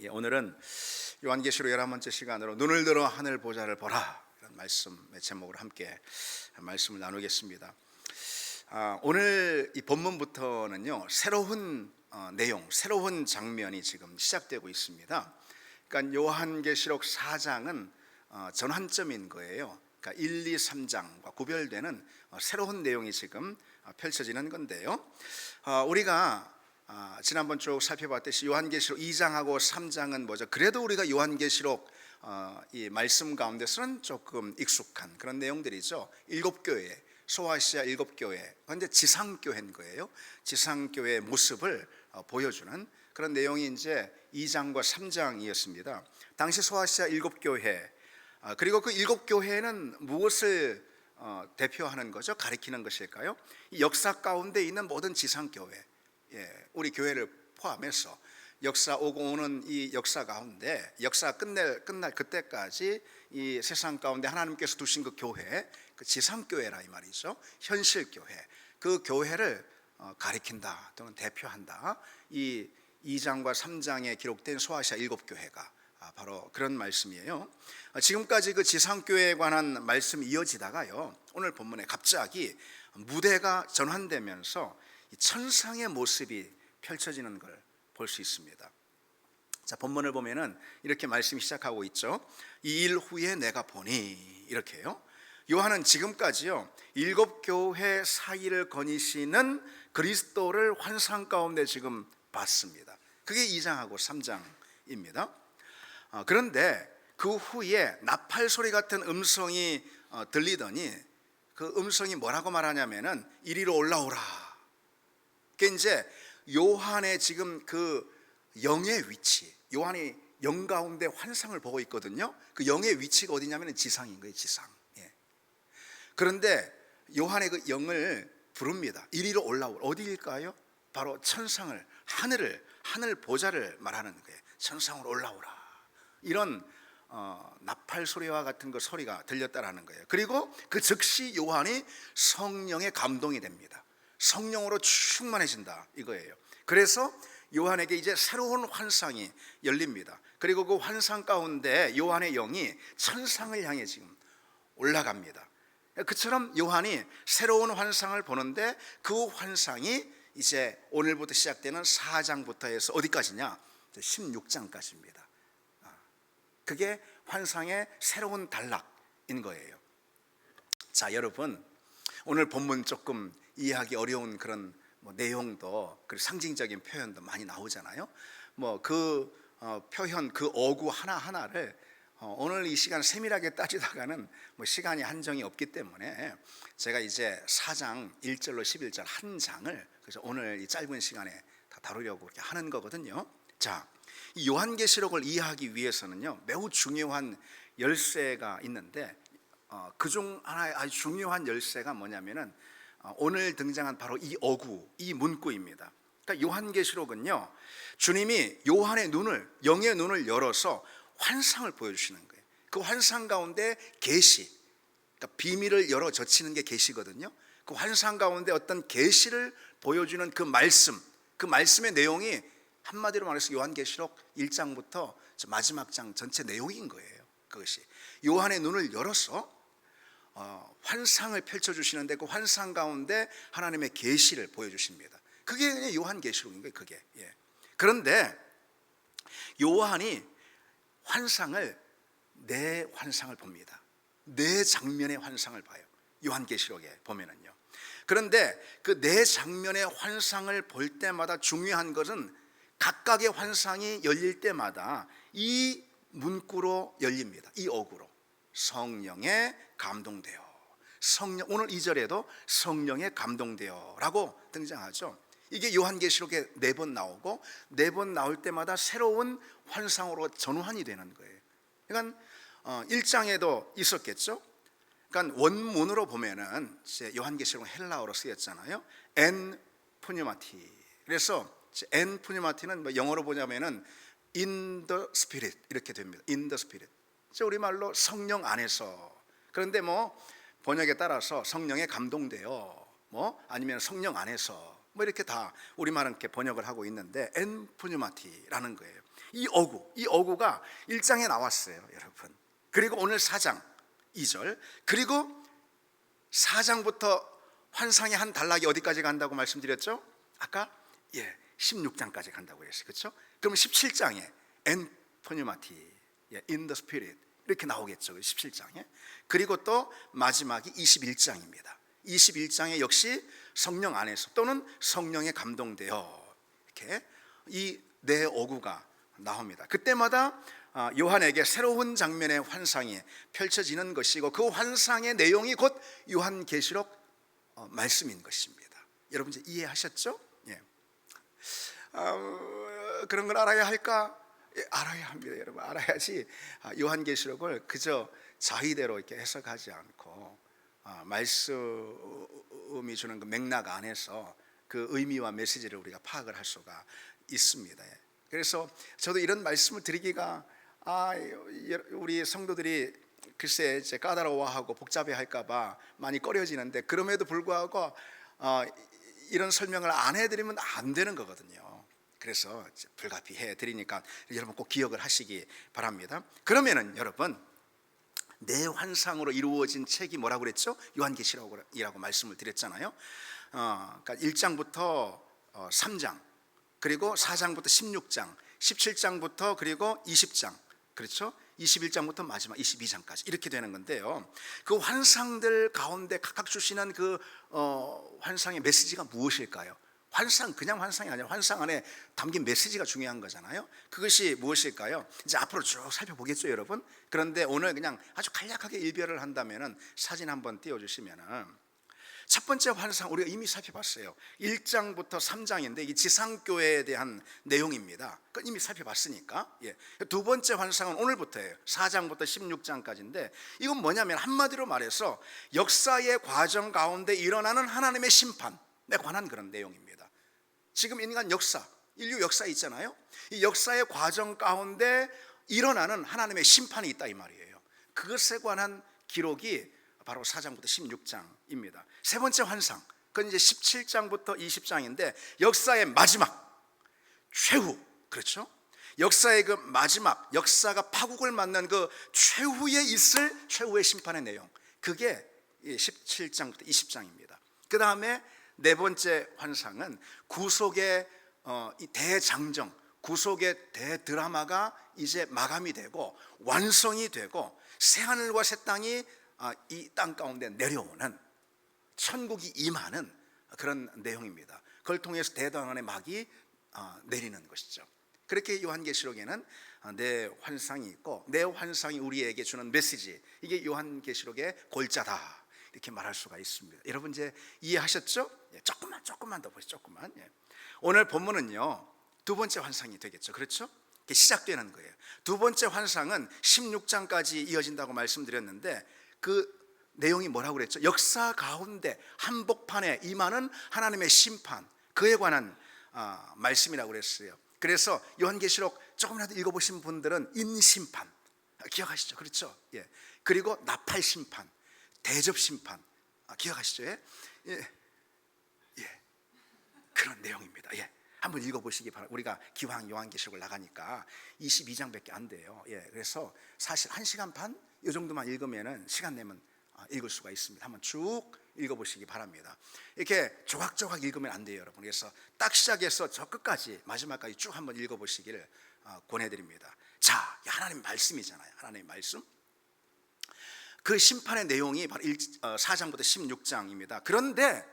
오늘은 요한계시록 11번째 시간으로 눈을 들어 하늘 보좌를 보라, 이런 말씀의 제목으로 함께 말씀을 나누겠습니다. 오늘 이 본문부터는요, 새로운 내용, 새로운 장면이 지금 시작되고 있습니다. 그러니까 요한계시록 4장은 전환점인 거예요. 그러니까 1, 2, 3장과 구별되는 새로운 내용이 지금 펼쳐지는 건데요. 우리가 지난번 쭉 살펴봤듯이 요한계시록 2장하고 3장은 뭐죠? 그래도 우리가 요한계시록 이 말씀 가운데서는 조금 익숙한 그런 내용들이죠. 7교회, 소아시아 7교회, 그런데 지상교회인 거예요. 지상교회의 모습을 보여주는 그런 내용이 이제 2장과 3장이었습니다. 당시 소아시아 7교회, 그리고 그 7교회는 무엇을 대표하는 거죠? 가리키는 것일까요? 이 역사 가운데 있는 모든 지상교회, 우리 교회를 포함해서 역사 오고 오는 이 역사 가운데, 역사 끝날 그때까지 이 세상 가운데 하나님께서 두신 그 교회, 그 지상교회라 이 말이죠. 현실교회, 그 교회를 가리킨다 또는 대표한다. 이 2장과 3장에 기록된 소아시아 7교회가 바로 그런 말씀이에요. 지금까지 그 지상교회에 관한 말씀이 이어지다가요, 오늘 본문에 갑자기 무대가 전환되면서 천상의 모습이 펼쳐지는 걸 볼 수 있습니다. 자, 본문을 보면은 이렇게 말씀이 시작하고 있죠. 이 일 후에 내가 보니, 이렇게요. 요한은 지금까지요 7교회 사이를 거니시는 그리스도를 환상 가운데 지금 봤습니다. 그게 2장하고 3장입니다. 그런데 그 후에 나팔 소리 같은 음성이 들리더니, 그 음성이 뭐라고 말하냐면은 이리로 올라오라. 그게 이제 요한의 지금 그 영의 위치, 요한이 영 가운데 환상을 보고 있거든요. 그 영의 위치가 어디냐면 지상인 거예요, 지상. 그런데 요한의 그 영을 부릅니다. 이리로 올라오라. 어디일까요? 바로 천상을, 하늘 보좌를 말하는 거예요. 천상으로 올라오라. 이런 나팔 소리와 같은 그 소리가 들렸다라는 거예요. 그리고 그 즉시 요한이 성령에 감동이 됩니다. 성령으로 충만해진다 이거예요. 그래서 요한에게 이제 새로운 환상이 열립니다. 그리고 그 환상 가운데 요한의 영이 천상을 향해 지금 올라갑니다. 그처럼 요한이 새로운 환상을 보는데, 그 환상이 이제 오늘부터 시작되는 4장부터 해서 어디까지냐? 16장까지입니다. 그게 환상의 새로운 단락인 거예요. 자, 여러분, 오늘 본문 조금 이해하기 어려운 그런 내용도, 그리고 상징적인 표현도 많이 나오잖아요. 그 표현, 그 어구 하나하나를 오늘 이 시간 세밀하게 따지다가는 시간이 한정이 없기 때문에 제가 이제 4장 1절로 11절 한 장을, 그래서 오늘 이 짧은 시간에 다 다루려고 이렇게 하는 거거든요. 자, 이 요한계시록을 이해하기 위해서는요 매우 중요한 열쇠가 있는데, 그중 하나의 아주 중요한 열쇠가 뭐냐면은 오늘 등장한 바로 이 어구, 이 문구입니다. 그러니까 요한계시록은요, 주님이 요한의 눈을, 영의 눈을 열어서 환상을 보여주시는 거예요. 그 환상 가운데 계시, 그러니까 비밀을 열어 젖히는 게 계시거든요. 그 환상 가운데 어떤 계시를 보여주는 그 말씀, 그 말씀의 내용이 한마디로 말해서 요한계시록 1장부터 마지막 장 전체 내용인 거예요. 그것이 요한의 눈을 열어서 환상을 펼쳐주시는데, 그 환상 가운데 하나님의 계시를 보여주십니다. 그게 그냥 요한계시록인 거예요. 그게. 그런데 요한이 환상을, 네 환상을 봅니다. 네 장면의 환상을 봐요, 요한계시록에 보면은요. 그런데 그 네 장면의 환상을 볼 때마다 중요한 것은 각각의 환상이 열릴 때마다 이 문구로 열립니다. 이 어구로. 성령에 감동되어. 오늘 2절에도 성령에 감동되어 라고 등장하죠. 이게 요한계시록에 4번 나오고, 4번 나올 때마다 새로운 환상으로 전환이 되는 거예요. 그러니까 1장에도 있었겠죠. 그러니까 원문으로 보면은 요한계시록은 헬라어로 쓰였잖아요. 엔 푸뉴마티. 그래서 엔 푸뉴마티는 영어로 보자면은 in the spirit 이렇게 됩니다. in the spirit. 우리말로 성령 안에서. 그런데 번역에 따라서 성령에 감동되어, 아니면 성령 안에서, 이렇게 다 우리말은 이렇게 번역을 하고 있는데 엔 푸뉴마티라는 거예요. 이 어구가 1장에 나왔어요, 여러분. 그리고 오늘 4장 2절, 그리고 4장부터 환상의 한 단락이 어디까지 간다고 말씀드렸죠? 아까 16장까지 간다고 했어요. 그렇죠? 그럼 17장에 엔포니마티, in the spirit 이렇게 나오겠죠. 17장에. 그리고 또 마지막이 21장입니다. 21장에 역시 성령 안에서 또는 성령에 감동되어 이렇게 이 네 어구가 나옵니다. 그때마다 요한에게 새로운 장면의 환상이 펼쳐지는 것이고, 그 환상의 내용이 곧 요한계시록 말씀인 것입니다. 여러분 이제 이해하셨죠? 예. 그런 걸 알아야 할까? 예, 알아야 합니다, 여러분. 알아야지 요한계시록을 그저 자의대로 이렇게 해석하지 않고 말씀이 주는 그 맥락 안에서 그 의미와 메시지를 우리가 파악을 할 수가 있습니다. 그래서 저도 이런 말씀을 드리기가 우리 성도들이 글쎄 이제 까다로워하고 복잡해할까봐 많이 꺼려지는데, 그럼에도 불구하고 이런 설명을 안 해드리면 안 되는 거거든요. 그래서 불가피 해드리니까 여러분 꼭 기억을 하시기 바랍니다. 그러면은 여러분, 내 환상으로 이루어진 책이 뭐라고 그랬죠? 요한계시록이라고 말씀을 드렸잖아요. 그러니까 1장부터 3장, 그리고 4장부터 16장, 17장부터 그리고 20장, 그렇죠? 21장부터 마지막 22장까지 이렇게 되는 건데요. 그 환상들 가운데 각각 주시는 그 환상의 메시지가 무엇일까요? 환상, 그냥 환상이 아니라 환상 안에 담긴 메시지가 중요한 거잖아요. 그것이 무엇일까요? 이제 앞으로 쭉 살펴보겠죠, 여러분. 그런데 오늘 그냥 아주 간략하게 일별을 한다면은 사진 한번 띄워주시면은, 첫 번째 환상 우리가 이미 살펴봤어요. 1장부터 3장인데 이게 지상교회에 대한 내용입니다. 이미 살펴봤으니까. 두 번째 환상은 오늘부터예요. 4장부터 16장까지인데 이건 뭐냐면 한마디로 말해서 역사의 과정 가운데 일어나는 하나님의 심판에 관한 그런 내용입니다. 지금 인간 역사, 인류 역사 있잖아요. 이 역사의 과정 가운데 일어나는 하나님의 심판이 있다 이 말이에요. 그것에 관한 기록이 바로 4장부터 16장입니다. 세 번째 환상, 그건 이제 17장부터 20장인데 역사의 마지막, 최후, 그렇죠? 역사의 그 마지막, 역사가 파국을 맞는 그 최후에 있을 최후의 심판의 내용, 그게 17장부터 20장입니다. 그 다음에 네 번째 환상은 구속의 이 대장정, 구속의 대드라마가 이제 마감이 되고 완성이 되고 새하늘과 새 땅이 이 땅 가운데 내려오는, 천국이 임하는 그런 내용입니다. 그걸 통해서 대단원의 막이 내리는 것이죠. 그렇게 요한계시록에는 내 환상이 있고, 내 환상이 우리에게 주는 메시지, 이게 요한계시록의 골자다 이렇게 말할 수가 있습니다. 여러분 이제 이해하셨죠? 조금만 더 보시죠. 조금만. 오늘 본문은요 두 번째 환상이 되겠죠. 그렇죠? 이렇게 시작되는 거예요. 두 번째 환상은 16장까지 이어진다고 말씀드렸는데 그 내용이 뭐라고 그랬죠? 역사 가운데 한복판에 임하는 하나님의 심판, 그에 관한 말씀이라고 그랬어요. 그래서 요한계시록 조금이라도 읽어보신 분들은 인심판 기억하시죠? 그렇죠? 그리고 나팔심판, 대접심판 기억하시죠? 그런 내용입니다. 한번 읽어보시기 바랍니다. 우리가 기왕 요한계시록을 나가니까 22장밖에 안 돼요. 그래서 사실 1시간 반? 이 정도만 읽으면 시간 내면 읽을 수가 있습니다. 한번 쭉 읽어보시기 바랍니다. 이렇게 조각조각 읽으면 안 돼요, 여러분. 그래서 딱 시작해서 저 끝까지 마지막까지 쭉 한번 읽어보시기를 권해드립니다. 자, 하나님 말씀이잖아요. 하나님의 말씀. 그 심판의 내용이 바로 4장부터 16장입니다. 그런데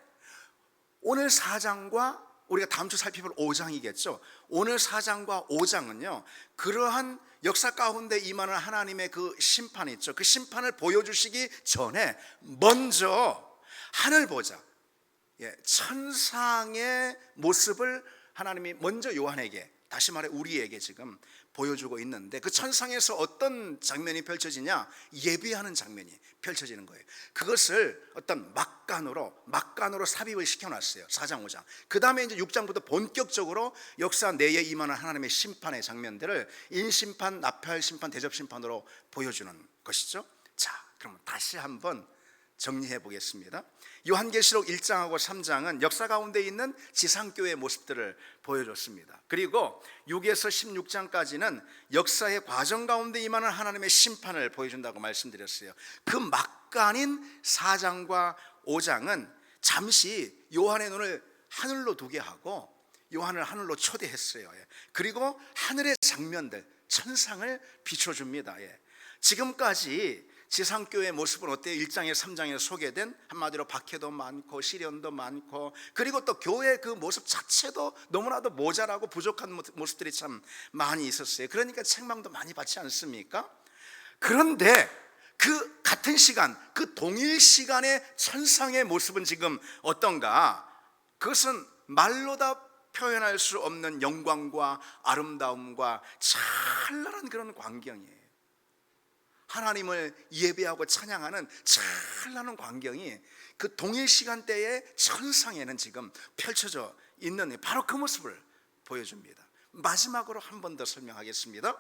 오늘 4장과 우리가 다음 주 살펴볼 5장이겠죠. 오늘 4장과 5장은요 그러한 역사 가운데 임하는 하나님의 그 심판이 있죠. 그 심판을 보여주시기 전에 먼저 하늘 보자, 천상의 모습을 하나님이 먼저 요한에게, 다시 말해 우리에게 지금 보여주고 있는데, 그 천상에서 어떤 장면이 펼쳐지냐? 예비하는 장면이 펼쳐지는 거예요. 그것을 어떤 막간으로 삽입을 시켜놨어요. 4장 5장. 그 다음에 이제 6장부터 본격적으로 역사 내에 임하는 하나님의 심판의 장면들을 인심판, 나팔심판, 대접심판으로 보여주는 것이죠. 자, 그러면 다시 한번 정리해 보겠습니다. 요한계시록 1장하고 3장은 역사 가운데 있는 지상교회의 모습들을 보여줬습니다. 그리고 6에서 16장까지는 역사의 과정 가운데 임하는 하나님의 심판을 보여준다고 말씀드렸어요. 그 막간인 4장과 5장은 잠시 요한의 눈을 하늘로 두게 하고 요한을 하늘로 초대했어요. 그리고 하늘의 장면들, 천상을 비춰줍니다. 지금까지 지상교회의 모습은 어때요? 1장에 3장에 소개된 한마디로 박해도 많고 시련도 많고, 그리고 또 교회의 그 모습 자체도 너무나도 모자라고 부족한 모습들이 참 많이 있었어요. 그러니까 책망도 많이 받지 않습니까? 그런데 그 같은 시간, 그 동일 시간의 천상의 모습은 지금 어떤가? 그것은 말로 다 표현할 수 없는 영광과 아름다움과 찬란한 그런 광경이에요. 하나님을 예배하고 찬양하는 찬란한 광경이 그 동일 시간대의 천상에는 지금 펼쳐져 있는 바로 그 모습을 보여줍니다. 마지막으로 한 번 더 설명하겠습니다.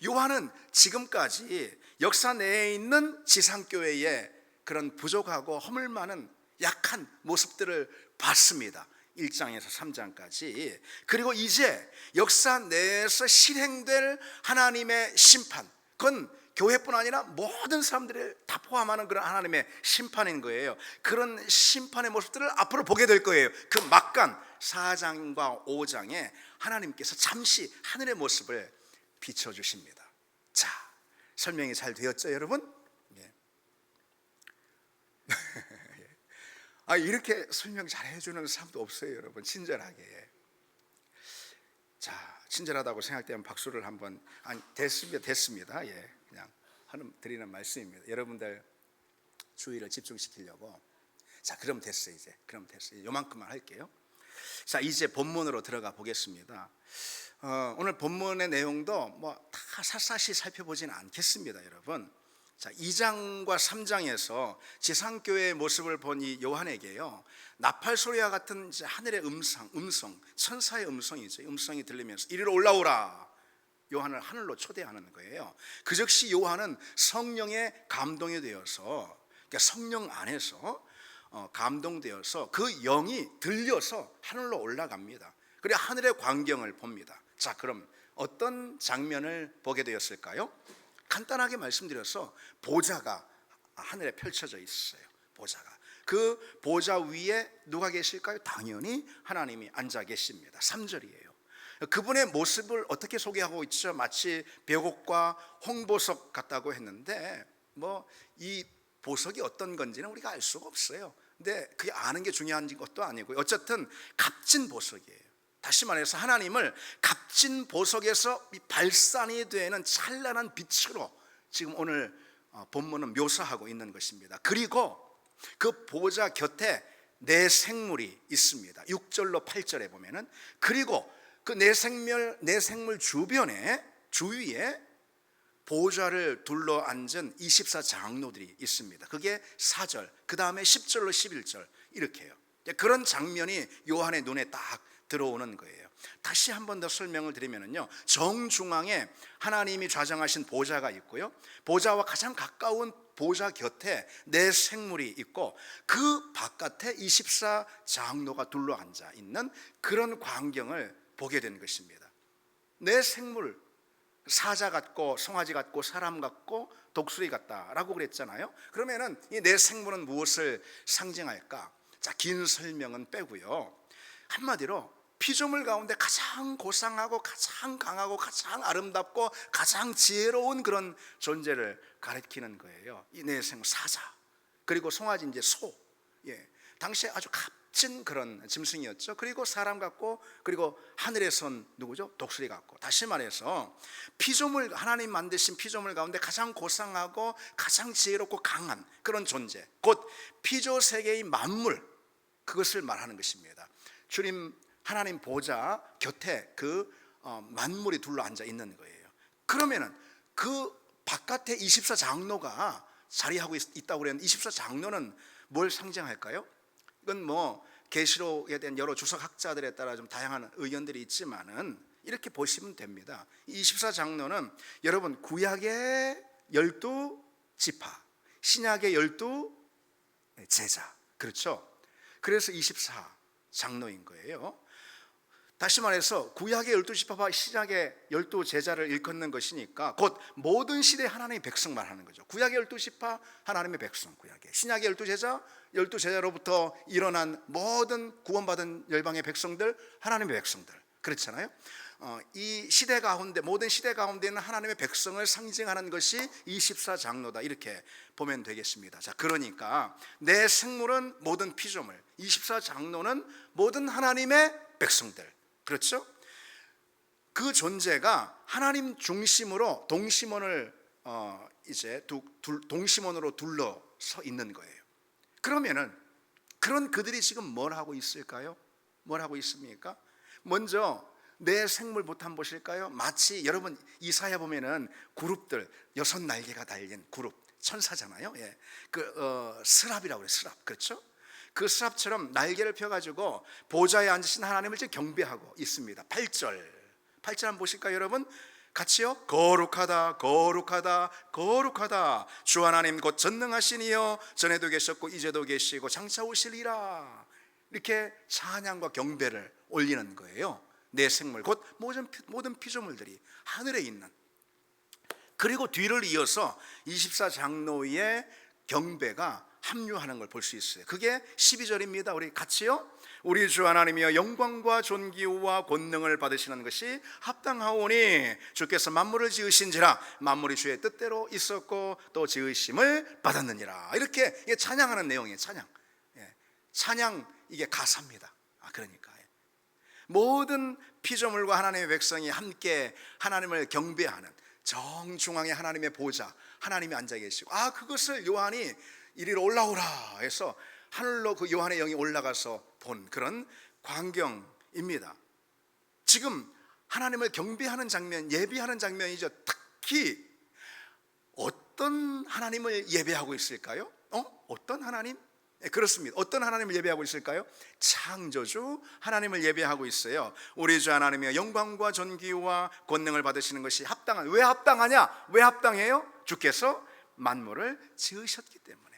요한은 지금까지 역사 내에 있는 지상교회의 그런 부족하고 허물 많은 약한 모습들을 봤습니다. 1장에서 3장까지. 그리고 이제 역사 내에서 실행될 하나님의 심판, 그건 교회뿐 아니라 모든 사람들을 다 포함하는 그런 하나님의 심판인 거예요. 그런 심판의 모습들을 앞으로 보게 될 거예요. 그 막간 4장과 5장에 하나님께서 잠시 하늘의 모습을 비춰주십니다. 자, 설명이 잘 되었죠, 여러분? 이렇게 설명 잘 해주는 사람도 없어요, 여러분. 친절하게. 자, 친절하다고 생각되면 박수를 한번. 됐습니다. 그냥 드리는 말씀입니다. 여러분들 주의를 집중시키려고. 자, 그럼 됐어요. 이제 그럼 됐어요. 요만큼만 할게요. 자, 이제 본문으로 들어가 보겠습니다. 오늘 본문의 내용도 뭐 다 샅샅이 살펴보지는 않겠습니다, 여러분. 자, 2장과 3장에서 지상교회의 모습을 본 이 요한에게요, 나팔 소리와 같은 이제 하늘의 음성, 천사의 음성이죠. 음성이 들리면서 이리로 올라오라. 요한을 하늘로 초대하는 거예요. 그 즉시 요한은 성령의 감동이 되어서, 그러니까 성령 안에서 감동되어서 그 영이 들려서 하늘로 올라갑니다. 그리고 하늘의 광경을 봅니다. 자, 그럼 어떤 장면을 보게 되었을까요? 간단하게 말씀드려서 보좌가 하늘에 펼쳐져 있어요. 보좌가. 그 보좌 위에 누가 계실까요? 당연히 하나님이 앉아 계십니다. 3절이에요. 그분의 모습을 어떻게 소개하고 있죠? 마치 벽옥과 홍보석 같다고 했는데 뭐 이 보석이 어떤 건지는 우리가 알 수가 없어요. 근데 그게 아는 게 중요한 것도 아니고요. 어쨌든 값진 보석이에요. 다시 말해서 하나님을 값진 보석에서 발산이 되는 찬란한 빛으로 지금 오늘 본문은 묘사하고 있는 것입니다. 그리고 그 보좌 곁에 네 생물이 있습니다. 6절로 8절에 보면은, 그리고 그 네 생물 주위에 보좌를 둘러 앉은 24장로들이 있습니다. 그게 4절, 그 다음에 10절로 11절 이렇게요. 그런 장면이 요한의 눈에 딱 들어오는 거예요. 다시 한 번 더 설명을 드리면요, 정중앙에 하나님이 좌정하신 보좌가 있고요, 보좌와 가장 가까운 보좌 곁에 네 생물이 있고, 그 바깥에 24장로가 둘러 앉아 있는 그런 광경을 보게 된 것입니다. 네 생물, 사자 같고 송아지 같고 사람 같고 독수리 같다라고 그랬잖아요. 그러면은 이 네 생물은 무엇을 상징할까? 자, 긴 설명은 빼고요, 한마디로 피조물 가운데 가장 고상하고 가장 강하고 가장 아름답고 가장 지혜로운 그런 존재를 가리키는 거예요. 이 네 생물, 사자, 그리고 송아지, 이제 소. 당시에 아주 값진 그런 짐승이었죠. 그리고 사람 같고, 그리고 하늘에 선 누구죠? 독수리 같고. 다시 말해서 피조물, 하나님 만드신 피조물 가운데 가장 고상하고 가장 지혜롭고 강한 그런 존재, 곧 피조 세계의 만물, 그것을 말하는 것입니다. 주님 하나님 보좌 곁에 그 만물이 둘러 앉아 있는 거예요. 그러면은 그 바깥에 24장로가 자리하고 있다고 그랬는데, 24장로는 뭘 상징할까요? 이건 뭐 계시록에 대한 여러 주석학자들에 따라 좀 다양한 의견들이 있지만은 이렇게 보시면 됩니다. 24장로는 여러분 구약의 12지파, 신약의 12 제자. 그렇죠? 그래서 24장로인 거예요. 다시 말해서 구약의 12지파와 신약의 12제자를 일컫는 것이니까 곧 모든 시대 하나님의 백성만 하는 거죠. 구약의 12지파 하나님의 백성, 구약의 신약의 12제자, 12제자로부터 일어난 모든 구원받은 열방의 백성들, 하나님의 백성들. 그렇잖아요. 이 시대 가운데, 모든 시대 가운데 있는 하나님의 백성을 상징하는 것이 24장로다, 이렇게 보면 되겠습니다. 자, 그러니까 내 생물은 모든 피조물, 24장로는 모든 하나님의 백성들. 그렇죠? 그 존재가 하나님 중심으로 동심원을 동심원으로 둘러서 있는 거예요. 그러면은 그런 그들이 지금 뭘 하고 있을까요? 뭘 하고 있습니까? 먼저 내 생물부터 한번 보실까요? 마치 여러분 이사야 보면은 그룹들 6날개가 달린 그룹 천사잖아요. 예. 스랍이라고 그래요. 스랍. 그렇죠? 그 스랍처럼 날개를 펴가지고 보좌에 앉으신 하나님을 지금 경배하고 있습니다. 8절 한번 보실까요, 여러분? 같이요. 거룩하다, 거룩하다, 거룩하다. 주 하나님 곧 전능하신 이여, 전에도 계셨고 이제도 계시고 장차 오시리라. 이렇게 찬양과 경배를 올리는 거예요. 내 생물 곧 모든 피조물들이 하늘에 있는. 그리고 뒤를 이어서 24장로의 경배가 합류하는 걸 볼 수 있어요. 그게 12절입니다. 우리 같이요. 우리 주 하나님이여 영광과 존귀와 권능을 받으시는 것이 합당하오니 주께서 만물을 지으신지라 만물이 주의 뜻대로 있었고 또 지으심을 받았느니라. 이렇게 찬양하는 내용이에요. 찬양. 찬양, 이게 가사입니다. 그러니까 모든 피조물과 하나님의 백성이 함께 하나님을 경배하는 정중앙에 하나님의 보좌, 하나님이 앉아 계시고, 그것을 요한이 이리로 올라오라 해서 하늘로 그 요한의 영이 올라가서 본 그런 광경입니다. 지금 하나님을 경배하는 장면, 예배하는 장면이죠. 특히 어떤 하나님을 예배하고 있을까요? 어떤 하나님? 그렇습니다. 어떤 하나님을 예배하고 있을까요? 창조주 하나님을 예배하고 있어요. 우리 주 하나님이여 영광과 존귀와 권능을 받으시는 것이 합당한. 왜 합당하냐? 왜 합당해요? 주께서 만물을 지으셨기 때문에.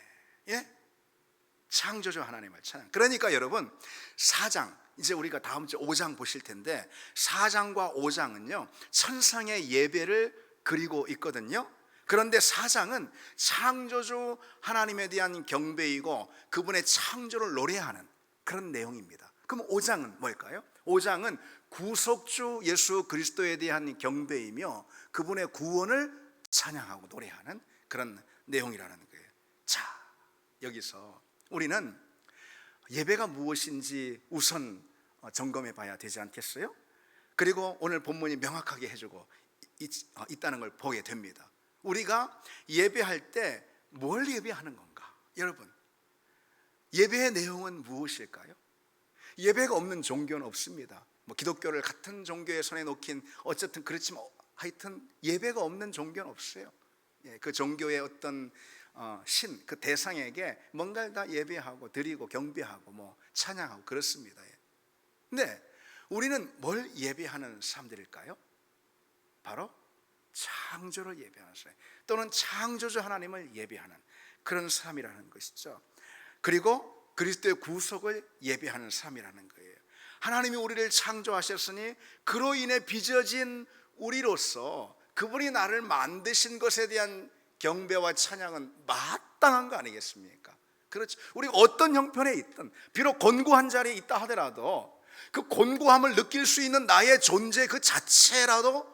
창조주 하나님을 찬양. 그러니까 여러분 4장, 이제 우리가 다음 주 5장 보실 텐데 4장과 5장은요 천상의 예배를 그리고 있거든요. 그런데 4장은 창조주 하나님에 대한 경배이고 그분의 창조를 노래하는 그런 내용입니다. 그럼 5장은 뭘까요? 5장은 구속주 예수 그리스도에 대한 경배이며 그분의 구원을 찬양하고 노래하는 그런 내용이라는 거예요. 자, 여기서 우리는 예배가 무엇인지 우선 점검해 봐야 되지 않겠어요? 그리고 오늘 본문이 명확하게 해주고 있다는 걸 보게 됩니다. 우리가 예배할 때 뭘 예배하는 건가? 여러분, 예배의 내용은 무엇일까요? 예배가 없는 종교는 없습니다. 기독교를 같은 종교의 손에 놓긴 어쨌든 그렇지만 하여튼 예배가 없는 종교는 없어요. 그 종교의 어떤 신, 그 대상에게 뭔가를 다 예배하고 드리고 경배하고 찬양하고 그렇습니다. 근데 우리는 뭘 예배하는 사람들일까요? 바로 창조를 예배하는 사람, 또는 창조주 하나님을 예배하는 그런 사람이라는 것이죠. 그리고 그리스도의 구속을 예배하는 사람이라는 거예요. 하나님이 우리를 창조하셨으니 그로 인해 빚어진 우리로서 그분이 나를 만드신 것에 대한 경배와 찬양은 마땅한 거 아니겠습니까? 그렇죠. 우리가 어떤 형편에 있든 비록 곤고한 자리에 있다 하더라도 그 곤고함을 느낄 수 있는 나의 존재 그 자체라도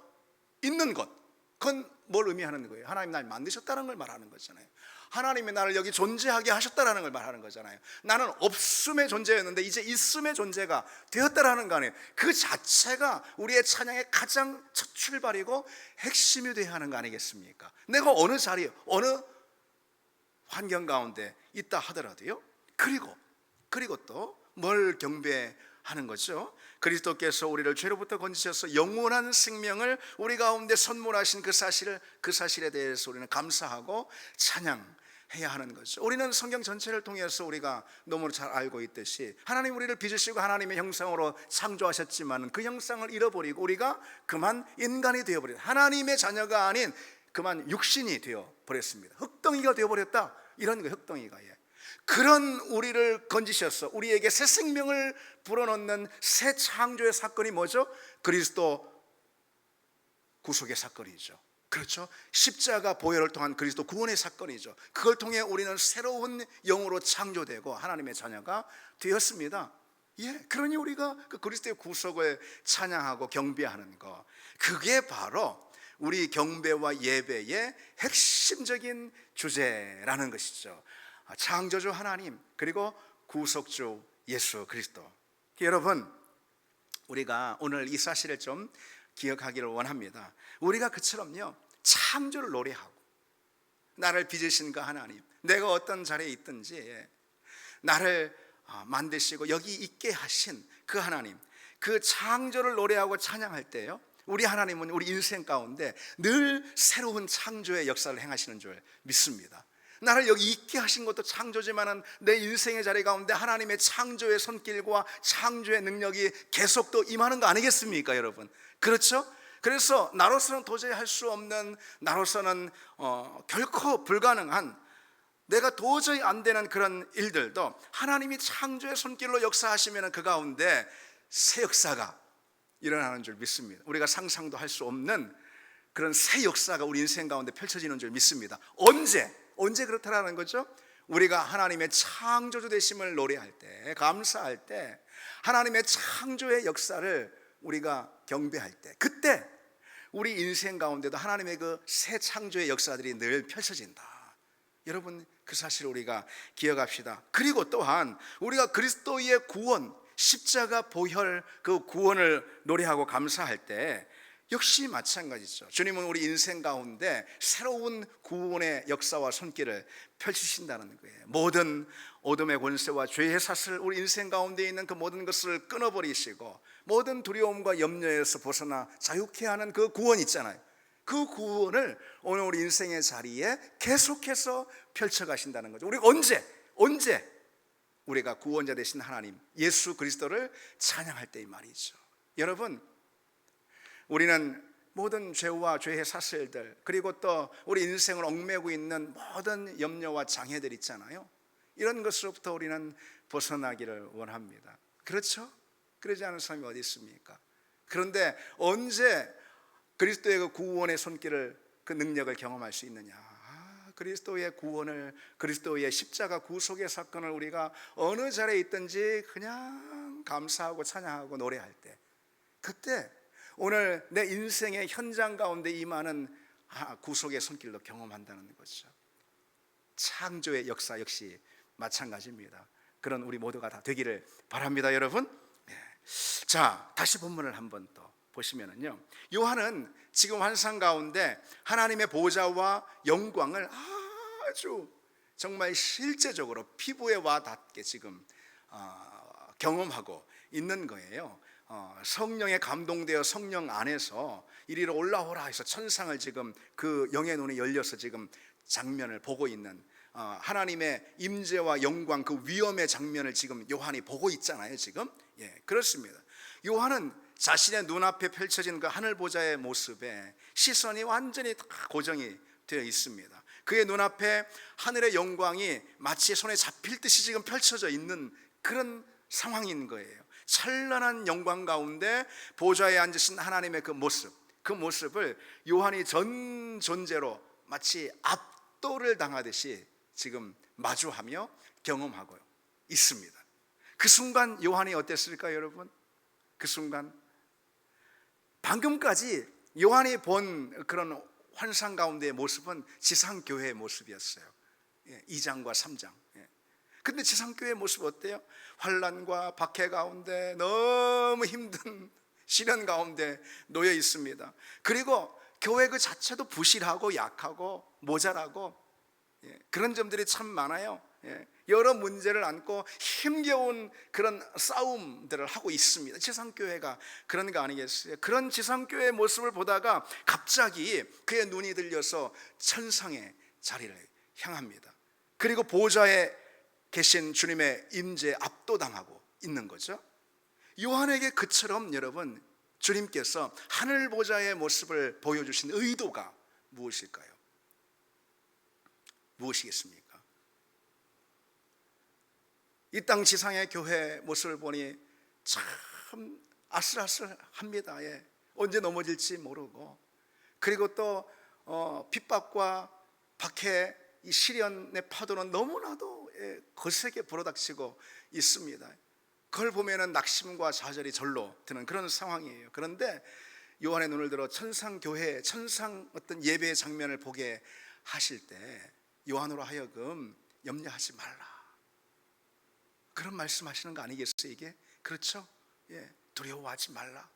있는 것, 그건 뭘 의미하는 거예요? 하나님 날 만드셨다는 걸 말하는 거잖아요. 하나님이 나를 여기 존재하게 하셨다는 걸 말하는 거잖아요. 나는 없음의 존재였는데 이제 있음의 존재가 되었다는 거 아니에요. 그 자체가 우리의 찬양의 가장 첫 출발이고 핵심이 되어야 하는 거 아니겠습니까? 내가 어느 자리에 어느 환경 가운데 있다 하더라도요. 그리고 또 뭘 경배하는 거죠? 그리스도께서 우리를 죄로부터 건지셔서 영원한 생명을 우리 가운데 선물하신 그 사실에 대해서 우리는 감사하고 찬양해야 하는 거죠. 우리는 성경 전체를 통해서 우리가 너무 잘 알고 있듯이 하나님 우리를 빚으시고 하나님의 형상으로 창조하셨지만 그 형상을 잃어버리고 우리가 그만 인간이 되어버린 하나님의 자녀가 아닌 그만 육신이 되어버렸습니다. 흙덩이가 되어버렸다, 이런 거예요. 흙덩이가. 그런 우리를 건지셔서 우리에게 새 생명을 불어넣는 새 창조의 사건이 뭐죠? 그리스도 구속의 사건이죠. 그렇죠? 십자가 보혈을 통한 그리스도 구원의 사건이죠. 그걸 통해 우리는 새로운 영으로 창조되고 하나님의 자녀가 되었습니다. 그러니 우리가 그 그리스도의 구속을 찬양하고 경배하는 거, 그게 바로 우리 경배와 예배의 핵심적인 주제라는 것이죠. 창조주 하나님, 그리고 구속주 예수 그리스도. 여러분, 우리가 오늘 이 사실을 좀 기억하기를 원합니다. 우리가 그처럼요, 창조를 노래하고 나를 빚으신 그 하나님, 내가 어떤 자리에 있든지 나를 만드시고 여기 있게 하신 그 하나님, 그 창조를 노래하고 찬양할 때요, 우리 하나님은 우리 인생 가운데 늘 새로운 창조의 역사를 행하시는 줄 믿습니다. 나를 여기 있게 하신 것도 창조지만은 내 인생의 자리 가운데 하나님의 창조의 손길과 창조의 능력이 계속 또 임하는 거 아니겠습니까, 여러분? 그렇죠? 그래서 나로서는 도저히 할 수 없는, 나로서는 결코 불가능한, 내가 도저히 안 되는 그런 일들도 하나님이 창조의 손길로 역사하시면 그 가운데 새 역사가 일어나는 줄 믿습니다. 우리가 상상도 할 수 없는 그런 새 역사가 우리 인생 가운데 펼쳐지는 줄 믿습니다. 언제 그렇다라는 거죠? 우리가 하나님의 창조주 되심을 노래할 때, 감사할 때, 하나님의 창조의 역사를 우리가 경배할 때, 그때 우리 인생 가운데도 하나님의 그 새 창조의 역사들이 늘 펼쳐진다. 여러분, 그 사실을 우리가 기억합시다. 그리고 또한 우리가 그리스도의 구원, 십자가 보혈 그 구원을 노래하고 감사할 때 역시 마찬가지죠. 주님은 우리 인생 가운데 새로운 구원의 역사와 손길을 펼치신다는 거예요. 모든 어둠의 권세와 죄의 사슬, 우리 인생 가운데 있는 그 모든 것을 끊어버리시고 모든 두려움과 염려에서 벗어나 자유케 하는 그 구원 있잖아요. 그 구원을 오늘 우리 인생의 자리에 계속해서 펼쳐가신다는 거죠. 우리가 언제 우리가 구원자 되신 하나님 예수 그리스도를 찬양할 때이 말이죠. 여러분, 우리는 모든 죄와 죄의 사슬들, 그리고 또 우리 인생을 얽매고 있는 모든 염려와 장애들 있잖아요. 이런 것으로부터 우리는 벗어나기를 원합니다. 그렇죠? 그러지 않은 사람이 어디 있습니까? 그런데 언제 그리스도의 그 구원의 손길을, 그 능력을 경험할 수 있느냐? 그리스도의 구원을, 그리스도의 십자가 구속의 사건을 우리가 어느 자리에 있든지 그냥 감사하고 찬양하고 노래할 때, 그때 오늘 내 인생의 현장 가운데 임하는 구속의 손길도 경험한다는 거죠. 창조의 역사 역시 마찬가지입니다. 그런 우리 모두가 다 되기를 바랍니다, 여러분. 자, 다시 본문을 한번 더 보시면은요, 요한은 지금 환상 가운데 하나님의 보좌와 영광을 아주 정말 실제적으로 피부에 와 닿게 지금 경험하고 있는 거예요. 성령에 감동되어 성령 안에서 이리로 올라오라 해서 천상을 지금 그 영의 눈이 열려서 지금 장면을 보고 있는, 하나님의 임재와 영광, 그 위엄의 장면을 지금 요한이 보고 있잖아요, 지금. 그렇습니다. 요한은 자신의 눈앞에 펼쳐진 그 하늘 보좌의 모습에 시선이 완전히 다 고정이 되어 있습니다. 그의 눈앞에 하늘의 영광이 마치 손에 잡힐 듯이 지금 펼쳐져 있는 그런 상황인 거예요. 찬란한 영광 가운데 보좌에 앉으신 하나님의 그 모습을 요한이 전 존재로 마치 압도를 당하듯이 지금 마주하며 경험하고 있습니다. 그 순간 요한이 어땠을까요, 여러분? 그 순간 방금까지 요한이 본 그런 환상 가운데의 모습은 지상교회의 모습이었어요. 2장과 3장. 근데 지상교회의 모습 어때요? 환난과 박해 가운데 너무 힘든 시련 가운데 놓여 있습니다. 그리고 교회 그 자체도 부실하고 약하고 모자라고 그런 점들이 참 많아요. 여러 문제를 안고 힘겨운 그런 싸움들을 하고 있습니다. 지상교회가 그런 거 아니겠어요? 그런 지상교회의 모습을 보다가 갑자기 그의 눈이 들려서 천상의 자리를 향합니다. 그리고 보좌에 계신 주님의 임재에 압도당하고 있는 거죠. 요한에게 그처럼 여러분, 주님께서 하늘 보좌의 모습을 보여주신 의도가 무엇일까요? 무엇이겠습니까? 이 땅 지상의 교회 모습을 보니 참 아슬아슬합니다. 예. 언제 넘어질지 모르고, 그리고 또 핍박과 박해, 이 시련의 파도는 너무나도 거세게 불어닥치고 있습니다. 그걸 보면은 낙심과 좌절이 절로 드는 그런 상황이에요. 그런데 요한의 눈을 들어 천상교회, 천상 어떤 예배의 장면을 보게 하실 때 요한으로 하여금 염려하지 말라, 그런 말씀하시는 거 아니겠어요 이게? 그렇죠? 예, 두려워하지 말라,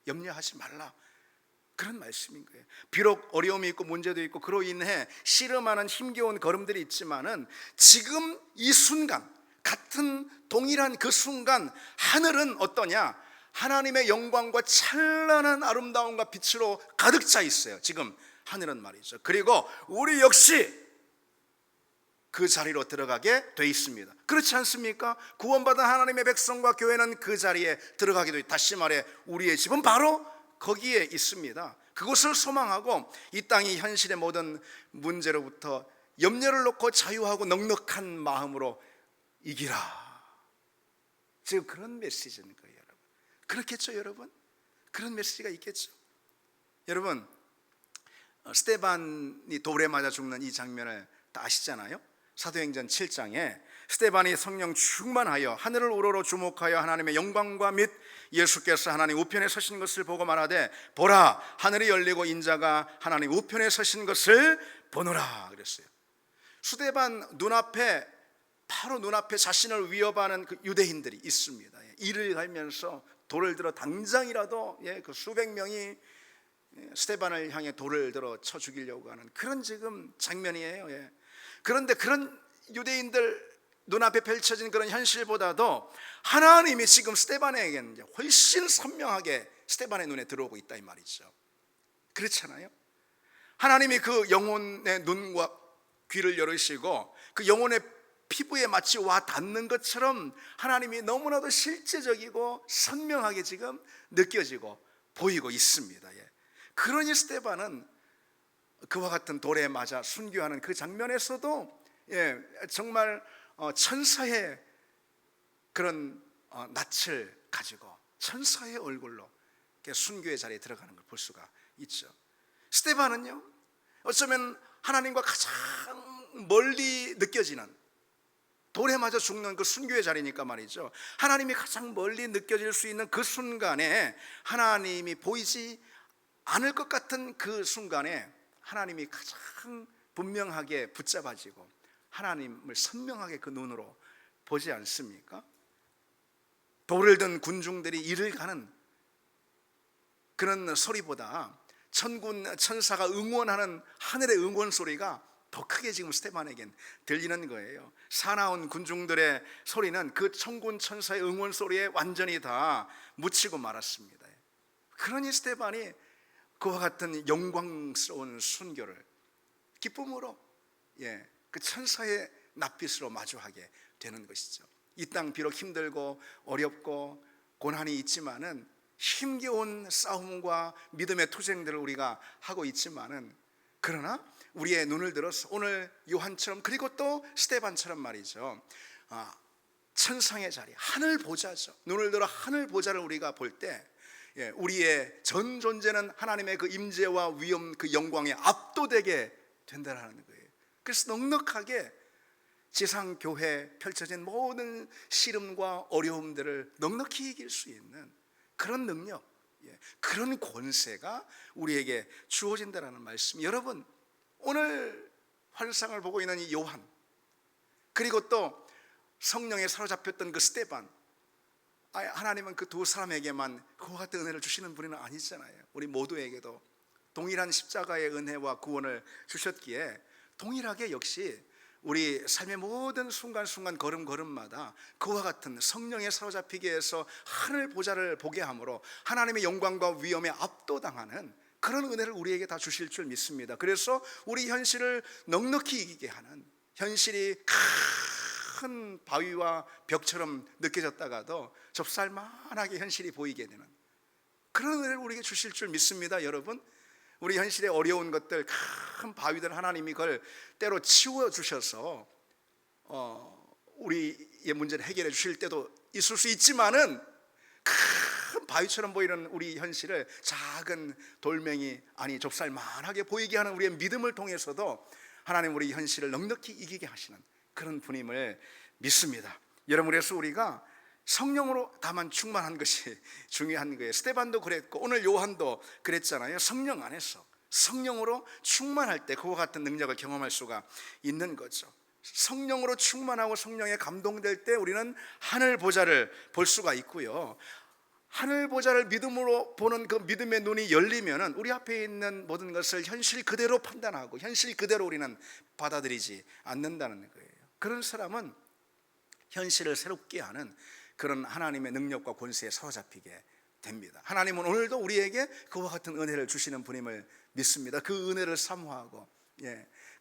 염려하지 말라, 그런 말씀인 거예요. 비록 어려움이 있고 문제도 있고 그로 인해 씨름하는 힘겨운 걸음들이 있지만은 지금 이 순간, 같은 동일한 그 순간 하늘은 어떠냐? 하나님의 영광과 찬란한 아름다움과 빛으로 가득 차 있어요. 지금 하늘은 말이죠. 그리고 우리 역시 그 자리로 들어가게 돼 있습니다. 그렇지 않습니까? 구원받은 하나님의 백성과 교회는 그 자리에 들어가게 돼 있다. 다시 말해 우리의 집은 바로 거기에 있습니다. 그것을 소망하고 이 땅이 현실의 모든 문제로부터 염려를 놓고 자유하고 넉넉한 마음으로 이기라. 지금 그런 메시지인 거예요, 여러분. 그렇겠죠, 여러분? 그런 메시지가 있겠죠. 여러분, 스데반이 돌에 맞아 죽는 이 장면을 다 아시잖아요. 사도행전 7장에 스데반이 성령 충만하여 하늘을 우러러 주목하여 하나님의 영광과 및 예수께서 하나님 우편에 서신 것을 보고 말하되, 보라, 하늘이 열리고 인자가 하나님 우편에 서신 것을 보노라 그랬어요. 스데반 눈앞에, 바로 눈앞에 자신을 위협하는 그 유대인들이 있습니다. 이를 갈면서 돌을 들어 당장이라도 그 수백 명이 스데반을 향해 돌을 들어 쳐 죽이려고 하는 그런 지금 장면이에요. 그런데 그런 유대인들 눈앞에 펼쳐진 그런 현실보다도 하나님이 지금 스데반에게는 훨씬 선명하게 스데반의 눈에 들어오고 있다 이 말이죠. 그렇잖아요. 하나님이 그 영혼의 눈과 귀를 열으시고 그 영혼의 피부에 마치 와 닿는 것처럼 하나님이 너무나도 실제적이고 선명하게 지금 느껴지고 보이고 있습니다. 그러니 스데반은 그와 같은 돌에 맞아 순교하는 그 장면에서도 정말 천사의 그런 낯을 가지고 천사의 얼굴로 순교의 자리에 들어가는 걸 볼 수가 있죠. 스데반은요, 어쩌면 하나님과 가장 멀리 느껴지는, 돌에 맞아 죽는 그 순교의 자리니까 말이죠, 하나님이 가장 멀리 느껴질 수 있는 그 순간에, 하나님이 보이지 않을 것 같은 그 순간에 하나님이 가장 분명하게 붙잡아지고 하나님을 선명하게 그 눈으로 보지 않습니까? 돌을 든 군중들이 이를 가는 그런 소리보다 천군 천사가 응원하는 하늘의 응원 소리가 더 크게 지금 스데반에겐 들리는 거예요. 사나운 군중들의 소리는 그 천군 천사의 응원 소리에 완전히 다 묻히고 말았습니다. 그러니 스데반이 그와 같은 영광스러운 순교를 기쁨으로 그 천사의 낯빛으로 마주하게 되는 것이죠. 이 땅 비록 힘들고 어렵고 고난이 있지만은, 힘겨운 싸움과 믿음의 투쟁들을 우리가 하고 있지만은, 그러나 우리의 눈을 들어서 오늘 요한처럼, 그리고 또 스데반처럼 말이죠, 천상의 자리, 하늘 보좌죠. 눈을 들어 하늘 보좌를 우리가 볼 때 우리의 전 존재는 하나님의 그 임재와 위엄, 그 영광에 압도되게 된다는 거예요. 그래서 넉넉하게 지상 교회에 펼쳐진 모든 시름과 어려움들을 넉넉히 이길 수 있는 그런 능력, 그런 권세가 우리에게 주어진다는 말씀. 여러분, 오늘 환상을 보고 있는 이 요한, 그리고 또 성령에 사로잡혔던 그 스데반, 하나님은 그 두 사람에게만 그와 같은 은혜를 주시는 분은 아니잖아요. 우리 모두에게도 동일한 십자가의 은혜와 구원을 주셨기에 동일하게 역시 우리 삶의 모든 순간순간 걸음걸음마다 그와 같은 성령에 사로잡히게 해서 하늘 보좌를 보게 함으로 하나님의 영광과 위엄에 압도당하는 그런 은혜를 우리에게 다 주실 줄 믿습니다. 그래서 우리 현실을 넉넉히 이기게 하는, 현실이 큰 바위와 벽처럼 느껴졌다가도 접살만하게 현실이 보이게 되는 그런 은혜를 우리에게 주실 줄 믿습니다. 여러분, 우리 현실의 어려운 것들, 큰 바위들 하나님이 그걸 때로 치워주셔서 우리 우리의 문제를 해결해 주실 때도 있을 수 있지만은 큰 바위처럼 보이는 우리 현실을 작은 돌멩이 아니 좁쌀만하게 보이게 하는 우리의 믿음을 통해서도 하나님 우리 현실을 넉넉히 이기게 하시는 그런 분임을 믿습니다. 여러분, 그래서 우리가 성령으로 다만 충만한 것이 중요한 거예요. 스데반도 그랬고 오늘 요한도 그랬잖아요. 성령 안에서 성령으로 충만할 때 그와 같은 능력을 경험할 수가 있는 거죠. 성령으로 충만하고 성령에 감동될 때 우리는 하늘 보좌를 볼 수가 있고요. 하늘 보좌를 믿음으로 보는 그 믿음의 눈이 열리면은 우리 앞에 있는 모든 것을 현실 그대로 판단하고 현실 그대로 우리는 받아들이지 않는다는 거예요. 그런 사람은 현실을 새롭게 하는 그런 하나님의 능력과 권세에 사로잡히게 됩니다. 하나님은 오늘도 우리에게 그와 같은 은혜를 주시는 분임을 믿습니다. 그 은혜를 사모하고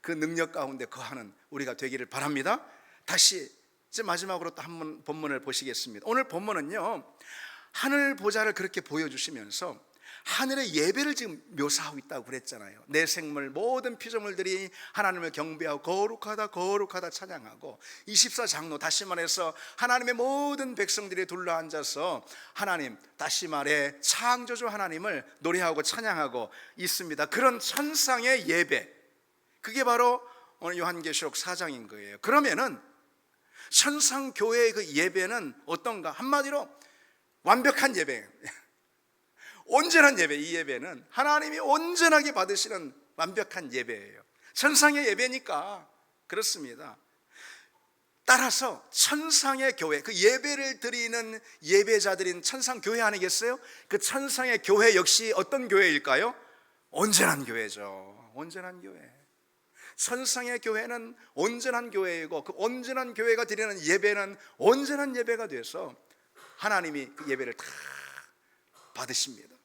그 능력 가운데 거하는 우리가 되기를 바랍니다. 다시 이제 마지막으로 또 한 번 본문을 보시겠습니다. 오늘 본문은요, 하늘 보좌를 그렇게 보여주시면서 하늘의 예배를 지금 묘사하고 있다고 그랬잖아요. 내 생물 모든 피조물들이 하나님을 경배하고 거룩하다 거룩하다 찬양하고 24장로, 다시 말해서 하나님의 모든 백성들이 둘러앉아서 하나님, 다시 말해 창조주 하나님을 노래하고 찬양하고 있습니다. 그런 천상의 예배, 그게 바로 오늘 요한계시록 4장인 거예요. 그러면은 천상교회의 그 예배는 어떤가? 한마디로 완벽한 예배, 온전한 예배. 이 예배는 하나님이 온전하게 받으시는 완벽한 예배예요. 천상의 예배니까 그렇습니다. 따라서 천상의 교회, 그 예배를 드리는 예배자들인 천상교회 아니겠어요? 그 천상의 교회 역시 어떤 교회일까요? 온전한 교회죠. 온전한 교회. 천상의 교회는 온전한 교회이고 그 온전한 교회가 드리는 예배는 온전한 예배가 돼서 하나님이 그 예배를 다 받으십니다.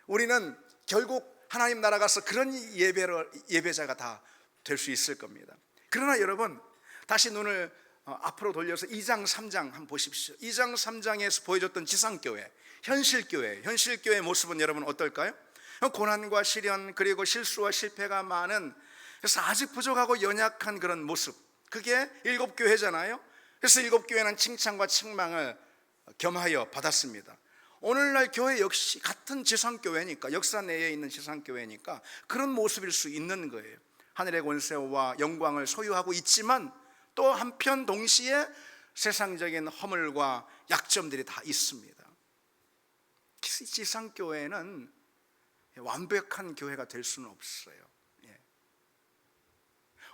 우리는 결국 하나님 나라 가서 그런 예배자가 다 될 수 있을 겁니다. 그러나 여러분, 다시 눈을 앞으로 돌려서 2장 3장 한번 보십시오. 2장 3장에서 보여줬던 지상교회, 현실교회의 모습은 여러분 어떨까요? 고난과 시련 그리고 실수와 실패가 많은, 그래서 아직 부족하고 연약한 그런 모습, 그게 7교회잖아요. 그래서 7교회는 칭찬과 책망을 겸하여 받았습니다. 오늘날 교회 역시 같은 지상교회니까, 역사 내에 있는 지상교회니까 그런 모습일 수 있는 거예요. 하늘의 권세와 영광을 소유하고 있지만 또 한편 동시에 세상적인 허물과 약점들이 다 있습니다. 지상교회는 완벽한 교회가 될 수는 없어요.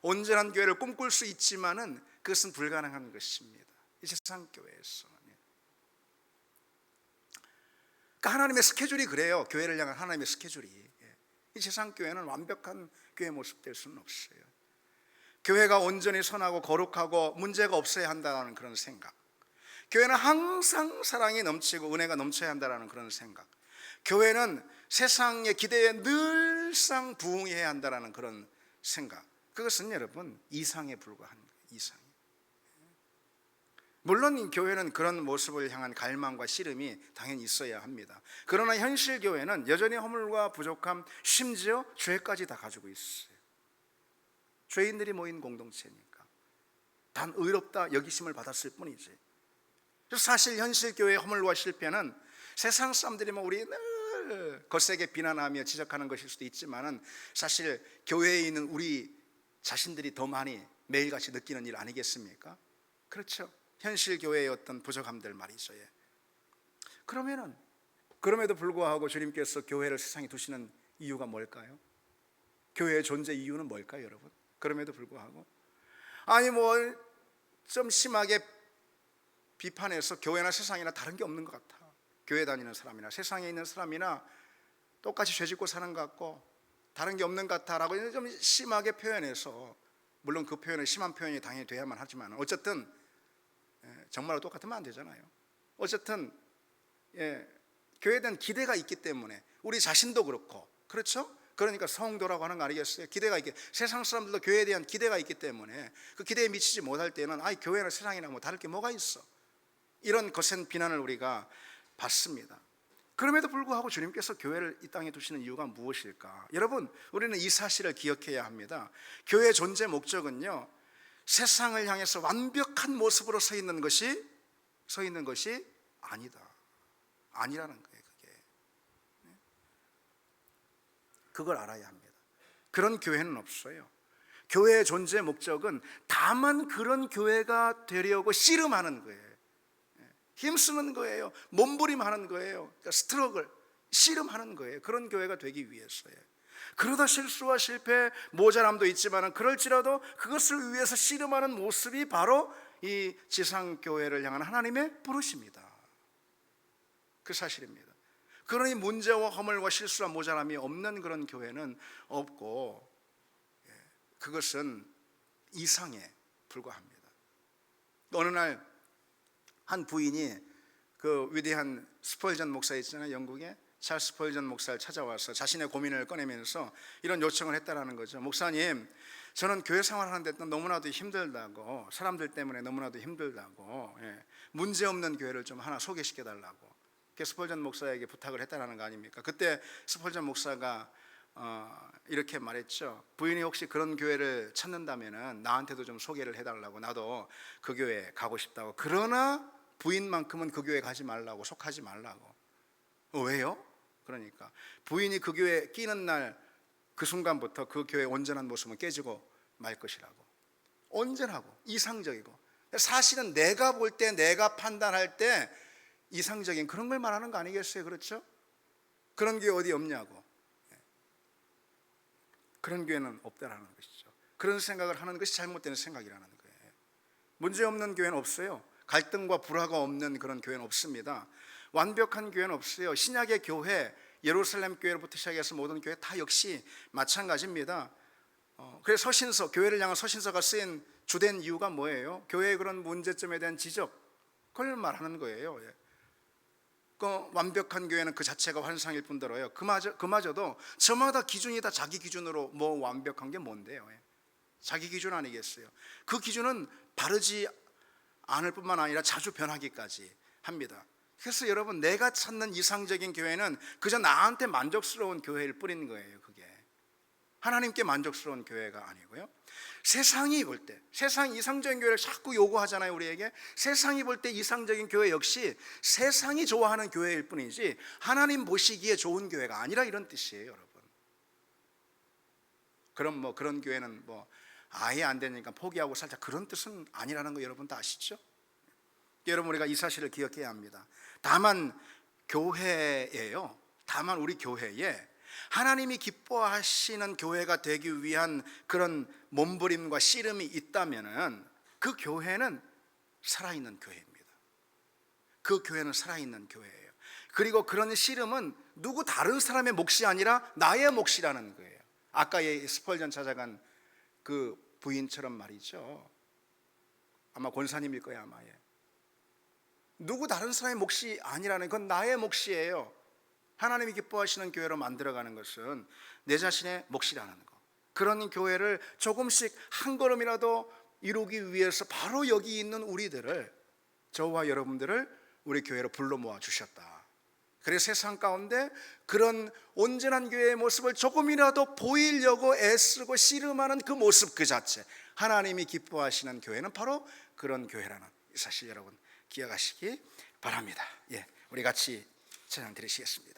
온전한 교회를 꿈꿀 수 있지만은 그것은 불가능한 것입니다. 이 지상교회에서. 그러니까 하나님의 스케줄이 그래요. 교회를 향한 하나님의 스케줄이. 이 지상교회는 완벽한 교회 모습 될 수는 없어요. 교회가 온전히 선하고 거룩하고 문제가 없어야 한다는 그런 생각, 교회는 항상 사랑이 넘치고 은혜가 넘쳐야 한다는 그런 생각, 교회는 세상의 기대에 늘상 부응해야 한다는 그런 생각, 그것은 여러분 이상에 불과한 거예요. 이상. 물론 이 교회는 그런 모습을 향한 갈망과 씨름이 당연히 있어야 합니다. 그러나 현실 교회는 여전히 허물과 부족함, 심지어 죄까지 다 가지고 있어요. 죄인들이 모인 공동체니까 단 의롭다 여기심을 받았을 뿐이지. 그래서 사실 현실 교회의 허물과 실패는 세상 사람들이 우리 늘 거세게 비난하며 지적하는 것일 수도 있지만은 사실 교회에 있는 우리 자신들이 더 많이 매일같이 느끼는 일 아니겠습니까? 그렇죠. 현실 교회의 어떤 부족함들 말이죠. 그러면은 그럼에도 불구하고 주님께서 교회를 세상에 두시는 이유가 뭘까요? 교회의 존재 이유는 뭘까요, 여러분? 그럼에도 불구하고 아니 좀 심하게 비판해서 교회나 세상이나 다른 게 없는 것 같아. 교회 다니는 사람이나 세상에 있는 사람이나 똑같이 죄짓고 사는 것 같고 다른 게 없는 것 같아라고 좀 심하게 표현해서, 물론 그 표현은 심한 표현이 당연히 돼야만 하지만 어쨌든 정말로 똑같으면 안 되잖아요. 어쨌든 교회에 대한 기대가 있기 때문에 우리 자신도 그렇고, 그렇죠? 그러니까 성도라고 하는 거 아니겠어요? 기대가 있게, 세상 사람들도 교회에 대한 기대가 있기 때문에 그 기대에 미치지 못할 때는 교회나 세상이나 다를 게 뭐가 있어, 이런 거센 비난을 우리가 받습니다. 그럼에도 불구하고 주님께서 교회를 이 땅에 두시는 이유가 무엇일까? 여러분, 우리는 이 사실을 기억해야 합니다. 교회의 존재 목적은요, 세상을 향해서 완벽한 모습으로 서 있는 것이 아니라는 거예요. 그걸 알아야 합니다. 그런 교회는 없어요. 교회의 존재 목적은 다만 그런 교회가 되려고 씨름하는 거예요. 힘쓰는 거예요. 몸부림하는 거예요. 그러니까 스트러글, 씨름하는 거예요. 그런 교회가 되기 위해서요. 그러다 실수와 실패, 모자람도 있지만 그럴지라도 그것을 위해서 씨름하는 모습이 바로 이 지상교회를 향한 하나님의 부르심이다. 그 사실입니다. 그러니 문제와 허물과 실수와 모자람이 없는 그런 교회는 없고, 그것은 이상에 불과합니다. 어느 날 한 부인이 그 위대한 스펄전 목사 있잖아요. 영국에 찰스 스펄전 목사를 찾아와서 자신의 고민을 꺼내면서 이런 요청을 했다라는 거죠. 목사님, 저는 교회 생활하는데 너무나도 힘들다고, 사람들 때문에 너무나도 힘들다고, 문제없는 교회를 좀 하나 소개시켜 달라고 스펄전 목사에게 부탁을 했다라는 거 아닙니까? 그때 스펄전 목사가 이렇게 말했죠. 부인이 혹시 그런 교회를 찾는다면 나한테도 좀 소개를 해달라고, 나도 그 교회에 가고 싶다고. 그러나 부인만큼은 그 교회 가지 말라고, 속하지 말라고. 왜요? 그러니까 부인이 그 교회에 끼는 날 그 순간부터 그 교회의 온전한 모습은 깨지고 말 것이라고. 온전하고 이상적이고, 사실은 내가 볼 때, 내가 판단할 때 이상적인 그런 걸 말하는 거 아니겠어요? 그렇죠? 그런 교회 어디 없냐고. 그런 교회는 없다라는 것이죠. 그런 생각을 하는 것이 잘못된 생각이라는 거예요. 문제없는 교회는 없어요. 갈등과 불화가 없는 그런 교회는 없습니다. 완벽한 교회는 없어요. 신약의 교회, 예루살렘 교회로부터 시작해서 모든 교회 다 역시 마찬가지입니다. 그래서 서신서, 교회를 향한 서신서가 쓰인 주된 이유가 뭐예요? 교회의 그런 문제점에 대한 지적, 그걸 말하는 거예요. 그 완벽한 교회는 그 자체가 환상일 뿐더러요, 그마저도 저마다 기준이 다 자기 기준으로 뭐 완벽한 게 뭔데요? 자기 기준 아니겠어요? 그 기준은 바르지 않을 뿐만 아니라 자주 변하기까지 합니다. 그래서 여러분, 내가 찾는 이상적인 교회는 그저 나한테 만족스러운 교회일 뿐인 거예요. 그게 하나님께 만족스러운 교회가 아니고요. 세상이 볼 때, 세상 이상적인 교회를 자꾸 요구하잖아요, 우리에게. 세상이 볼 때 이상적인 교회 역시 세상이 좋아하는 교회일 뿐이지 하나님 보시기에 좋은 교회가 아니라, 이런 뜻이에요, 여러분. 그럼 뭐 그런 교회는 뭐 아예 안 되니까 포기하고 살자, 그런 뜻은 아니라는 거 여러분 다 아시죠? 여러분, 우리가 이 사실을 기억해야 합니다. 다만 교회예요. 다만 우리 교회에 하나님이 기뻐하시는 교회가 되기 위한 그런 몸부림과 씨름이 있다면은 그 교회는 살아있는 교회입니다. 그 교회는 살아있는 교회예요. 그리고 그런 씨름은 누구 다른 사람의 몫이 아니라 나의 몫이라는 거예요. 아까 스펄전 찾아간 그 부인처럼 말이죠. 아마 권사님일 거야, 아마. 누구 다른 사람의 몫이 아니라는 건 나의 몫이에요. 하나님이 기뻐하시는 교회로 만들어가는 것은 내 자신의 몫이라는 거. 그런 교회를 조금씩 한 걸음이라도 이루기 위해서 바로 여기 있는 우리들을, 저와 여러분들을 우리 교회로 불러 모아 주셨다. 그래서 세상 가운데 그런 온전한 교회의 모습을 조금이라도 보이려고 애쓰고 씨름하는 그 모습 그 자체, 하나님이 기뻐하시는 교회는 바로 그런 교회라는 사실 여러분 기억하시기 바랍니다. 우리 같이 찬양 드리시겠습니다.